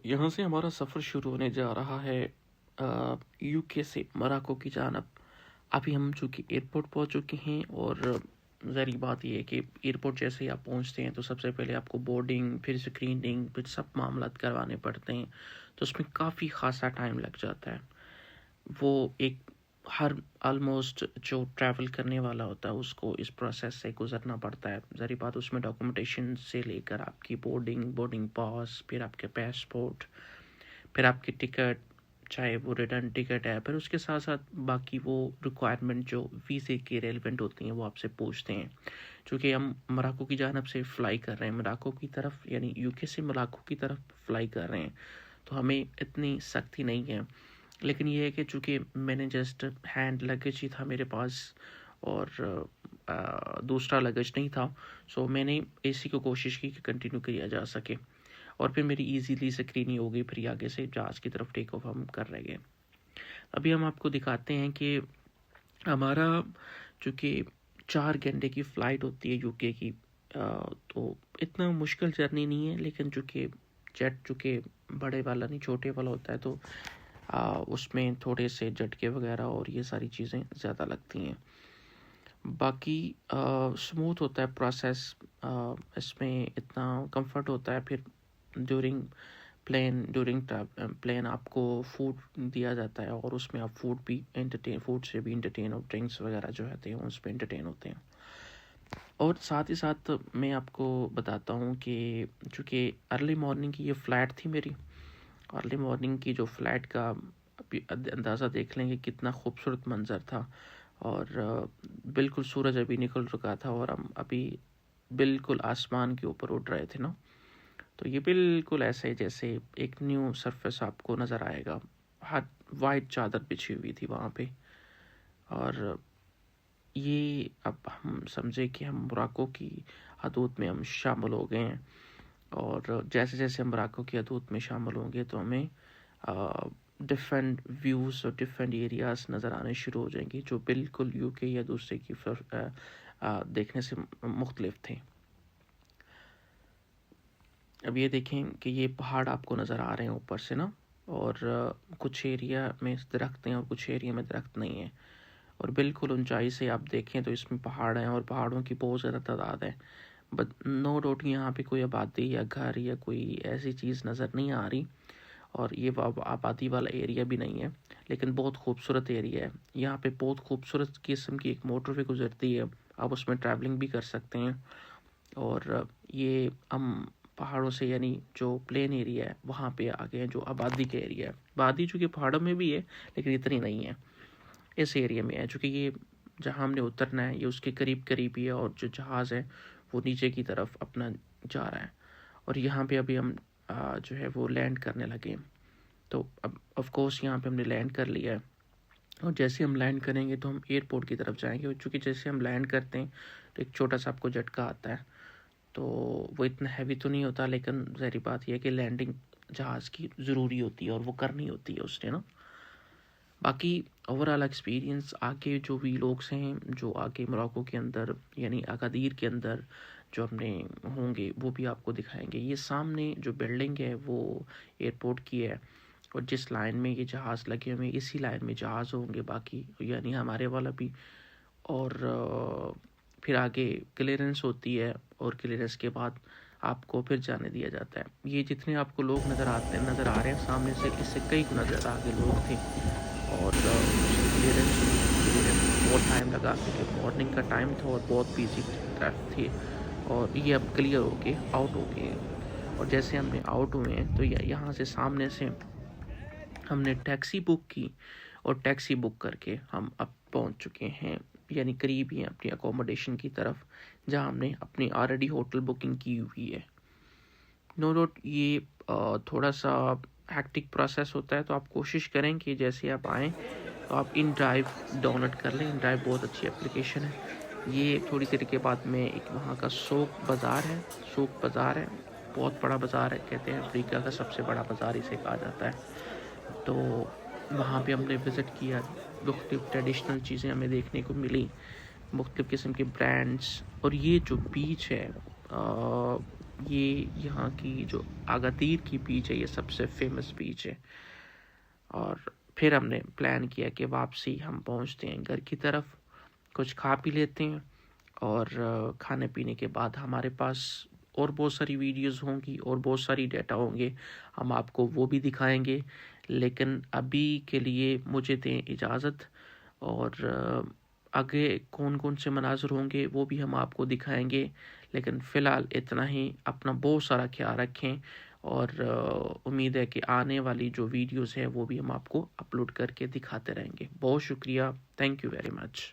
यहाँ से हमारा सफ़र शुरू होने जा रहा है यूके से मोरक्को की जानब। अभी हम चूँकि एयरपोर्ट पहुँच चुके हैं और ज़ाहिर बात ये है कि एयरपोर्ट जैसे ही आप पहुँचते हैं तो सबसे पहले आपको बोर्डिंग, फिर स्क्रीनिंग, फिर सब मामलात करवाने पड़ते हैं। तो उसमें काफ़ी ख़ासा टाइम लग जाता है। वो एक हर ऑलमोस्ट जो ट्रैवल करने वाला होता है उसको इस प्रोसेस से गुज़रना पड़ता है। ज़ाहिर बात उसमें डॉक्यूमेंटेशन से लेकर आपकी बोर्डिंग पास, फिर आपके पासपोर्ट, फिर आपकी टिकट, चाहे वो रिटर्न टिकट है, फिर उसके साथ साथ बाकी वो रिक्वायरमेंट जो वीज़े की रेलिवेंट होती हैं वो आपसे पूछते हैं। चूँकि हम मोरक्को की जानब से फ़्लाई कर रहे हैं, मोरक्को की तरफ यानी यूके से मोरक्को की तरफ फ़्लाई कर रहे हैं, तो हमें इतनी सख्ती नहीं है। लेकिन ये है कि चूँकि मैंने जस्ट हैंड लगेज ही था मेरे पास और दूसरा लगेज नहीं था, सो मैंने इसी को कोशिश की कि कंटिन्यू किया जा सके और फिर मेरी इजीली स्क्रीनिंग हो गई। फिर आगे से जहाज़ की तरफ टेक ऑफ हम कर रहे गए। अभी हम आपको दिखाते हैं कि हमारा चूँकि 4 घंटे की फ़्लाइट होती है यूके की, तो इतना मुश्किल जर्नी नहीं है। लेकिन चूँकि जेट चूँकि बड़े वाला नहीं छोटे वाला होता है, तो उसमें थोड़े से झटके वगैरह और ये सारी चीज़ें ज़्यादा लगती हैं। बाकी स्मूथ होता है प्रोसेस, इसमें इतना कंफर्ट होता है। फिर ड्यूरिंग प्लेन आपको फूड दिया जाता है और उसमें आप फूड से भी इंटरटेन और ड्रिंक्स वगैरह जो होते हैं उस पर इंटरटेन होते हैं। और साथ ही साथ मैं आपको बताता हूँ कि चूँकि अर्ली मॉर्निंग की ये फ़्लाइट थी मेरी, अर्ली मॉर्निंग की जो फ़्लाइट का अभी अंदाज़ा देख लेंगे कितना खूबसूरत मंज़र था। और बिल्कुल सूरज अभी निकल चुका था और हम अभी बिल्कुल आसमान के ऊपर उड़ रहे थे ना। तो ये बिल्कुल ऐसे जैसे एक न्यू सरफेस आपको नज़र आएगा। हर वाइट चादर बिछी हुई थी वहाँ पे। और ये अब हम समझे कि हम मोरक्को की हदूद में हम शामिल हो गए हैं। और जैसे जैसे हम मोरक्को की हदूद में शामिल होंगे तो हमें डिफरेंट व्यूज़ और डिफरेंट एरियाज़ नज़र आने शुरू हो जाएंगे जो बिल्कुल यूके या दूसरे की देखने से मुख्तलिफ थे। अब ये देखें कि ये पहाड़ आपको नज़र आ रहे हैं ऊपर से ना, और कुछ एरिया में दरख्त हैं और कुछ एरिया में दरख्त नहीं है। और बिल्कुल ऊंचाई से आप देखें तो इसमें पहाड़ हैं और पहाड़ों की बहुत ज़्यादा तादाद है। बट नो डाउट यहाँ पे कोई आबादी या घर या कोई ऐसी चीज़ नज़र नहीं आ रही और ये आबादी वाला एरिया भी नहीं है, लेकिन बहुत खूबसूरत एरिया है। यहाँ पे बहुत खूबसूरत किस्म की एक मोटरवे गुजरती है, आप उसमें ट्रैवलिंग भी कर सकते हैं। और ये हम पहाड़ों से यानी जो प्लेन एरिया है वहाँ पे आ गए हैं जो आबादी का एरिया है। आबादी चूँकि पहाड़ों में भी है लेकिन इतनी नहीं है, इस एरिया में है। चूँकि ये जहाँ हमने उतरना है ये उसके करीब करीब ही है और जो जहाज़ है वो नीचे की तरफ अपना जा रहा है। और यहाँ पे अभी हम जो है वो लैंड करने लगे। तो अब ऑफ कोर्स यहाँ पे हमने लैंड कर लिया है और जैसे हम लैंड करेंगे तो हम एयरपोर्ट की तरफ जाएंगे। और चूँकि जैसे हम लैंड करते हैं तो एक छोटा सा आपको झटका आता है, तो वो इतना हैवी तो नहीं होता, लेकिन ज़ाहिर बात यह है कि लैंडिंग जहाज़ की ज़रूरी होती है और वो करनी होती है उसने ना। बाकी ओवरऑल एक्सपीरियंस आगे जो भी लोग हैं जो आगे मोरक्को के अंदर यानी अगादीर के अंदर जो अपने होंगे वो भी आपको दिखाएंगे। ये सामने जो बिल्डिंग है वो एयरपोर्ट की है और जिस लाइन में ये जहाज़ लगे हुए इसी लाइन में जहाज़ होंगे बाकी यानी हमारे वाला भी। और फिर आगे क्लियरेंस होती है और क्लियरेंस के बाद आपको फिर जाने दिया जाता है। ये जितने आपको लोग नज़र आ रहे हैं सामने से, इससे कई गुना ज़्यादा आगे लोग थे। और क्लियरेंस बहुत टाइम लगा क्योंकि मॉर्निंग का टाइम था और बहुत बिजी ट्रैफिक थी। और ये अब क्लियर हो गए, आउट हो गए। और जैसे हमने आउट हुए हैं तो यहाँ से सामने से हमने टैक्सी बुक की और टैक्सी बुक करके हम अब पहुंच चुके हैं यानी करीब ही अपनी अकोमोडेशन की तरफ जहां हमने अपनी ऑलरेडी होटल बुकिंग की हुई है। नो डाउट ये थोड़ा सा हैक्टिक प्रोसेस होता है, तो आप कोशिश करें कि जैसे आप आएँ तो आप इन ड्राइव डाउनलोड कर लें। इन ड्राइव बहुत अच्छी एप्लीकेशन है। ये थोड़ी देर के बाद में एक वहाँ का सूक बाज़ार है, बहुत बड़ा बाज़ार है, कहते हैं अफ्रीका का सबसे बड़ा बाज़ार इसे कहा जाता है। तो वहाँ पे हमने विज़िट किया, मुख्तलिफ ट्रेडिशनल चीज़ें हमें देखने को मिली, मुख्तलिफ किस्म के ब्रांड्स। और ये जो बीच है ये यहाँ की जो अगातीर की बीच है, ये सबसे फेमस बीच है। और फिर हमने प्लान किया कि वापसी हम पहुँचते हैं घर की तरफ, कुछ खा पी लेते हैं, और खाने पीने के बाद हमारे पास और बहुत सारी वीडियोस होंगी और बहुत सारी डाटा होंगे, हम आपको वो भी दिखाएंगे। लेकिन अभी के लिए मुझे दें इजाज़त, और आगे कौन कौन से मनाज़र होंगे वो भी हम आपको दिखाएंगे। लेकिन फ़िलहाल इतना ही, अपना बहुत सारा ख्याल रखें, और उम्मीद है कि आने वाली जो वीडियोस है वो भी हम आपको अपलोड करके दिखाते रहेंगे। बहुत शुक्रिया, थैंक यू वेरी मच।